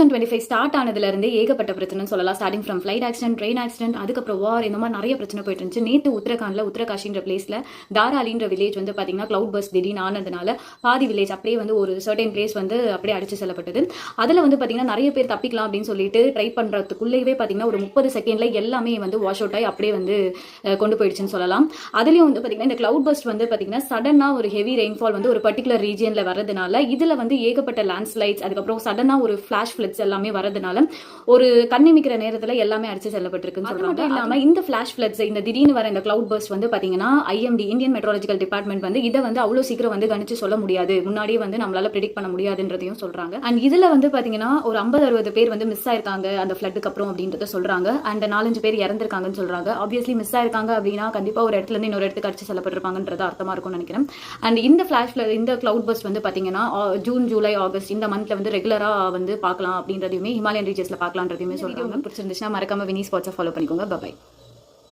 2025 start ஆனதுல இருந்தே ஏகப்பட்ட பிரச்சனை சொல்லலாம். Starting from flight accident, train accident, அதுக்கப்புறம் வார், இந்த மாதிரி நிறைய பிரச்சனை போயிட்டு இருந்துச்சு. நேற்று உத்தரகாண்ட்ல உத்தரகாஷின்ற பிளேஸ்ல தாராலின்ற வில்லேஜ் வந்து பாத்தீங்கன்னா கிளவுட் பஸ் திடீர்னு ஆனதுனால பாதி வில்லேஜ் அப்படியே வந்து ஒரு சர்டன் பிளேஸ் வந்து அப்படியே அடிச்சு செல்லப்பட்டது. அதுல வந்து பாத்தீங்கன்னா நிறைய பேர் தப்பிக்கலாம் அப்படின்னு சொல்லிட்டு ட்ரை பண்றதுக்குள்ளேயே பாத்தீங்கன்னா ஒரு 30 செகண்ட்ல எல்லாமே வந்து வாஷ் அவுட் ஆகி அப்படியே வந்து கொண்டு போயிடுச்சுன்னு சொல்லலாம். அதுலயும் வந்து பாத்தீங்கன்னா இந்த கிளவுட் பஸ்ட் வந்து பாத்தீங்கன்னா சடனா ஒரு ஹெவி ரெயின்ஃபால் வந்து ஒரு பர்டிகுலர் ரீஜியன்ல வரதுனால இதுல வந்து ஏகப்பட்ட லேண்ட்ஸ்லைட்ஸ், அதுக்கப்புறம் சடனா ஒரு ஃபிளாஷ் ஃபிளட்ஸ் எல்லாமே வரதுனால ஒரு கண்ணிமிக்கிற நேரத்துல எல்லாமே அடிச்சு செல்லப்பட்டிருக்குன்னு சொல்றாங்க. இல்லாம இந்த ஃபிளாஷ் ஃபிளட்ஸ், இந்த திடீர்னு வர இந்த கிளவுட் பர்ஸ்ட் வந்து பாத்தீங்கன்னா ஐஎம்டி இந்தியன் மெட்ரோலஜிக்கல் டிபார்ட்மெண்ட் வந்து இதை வந்து அவ்வளவு சீக்கிரம் வந்து கணிச்சு சொல்ல முடியாது, முன்னாடியே வந்து நம்மளால ப்ரெடிக்ட் பண்ண முடியாதுன்றதையும் சொல்றாங்க. அண்ட் இதுல வந்து பாத்தீங்கன்னா ஒரு 50-60 பேர் வந்து மிஸ் ஆயிருக்காங்க அந்த ஃபிளட்டுக்கு அப்புறம் அப்படின்றத சொல்றாங்க. அண்ட் 4-5 பேர் இறந்திருக்காங்கன்னு சொல்றாங்க. ஆப்வியஸ்லி மிஸ் ஆயிருக்காங்க அப்படின்னா கண்டிப்பா ஒரு இடத்துல இருந்து இன்னொரு இடத்துக்கு அடிச்சு செல்லப்பட்டிருப்பாங்கன்றது அர்த்தமா இருக்கும்னு நினைக்கிறேன். அண்ட் இந்த கிளவுட் பர்ஸ்ட் வந்து பாத்தீங்கன்னா ஜூன், ஜூலை, ஆகஸ்ட் இந்த மந்த்ல வந்து ரெகுலரா வந்து பார்க்கலாம் அப்படின்றதையுமே ஹிமாலயன் ரீஜன்ஸ்ல பார்க்கலான்றதையுமே சொல்றாங்க. பிடிச்சிருந்துச்சுன்னா மறக்காம வினி ஸ்பாட்ஸை ஃபாலோ பண்ணிக்கோங்க. பை.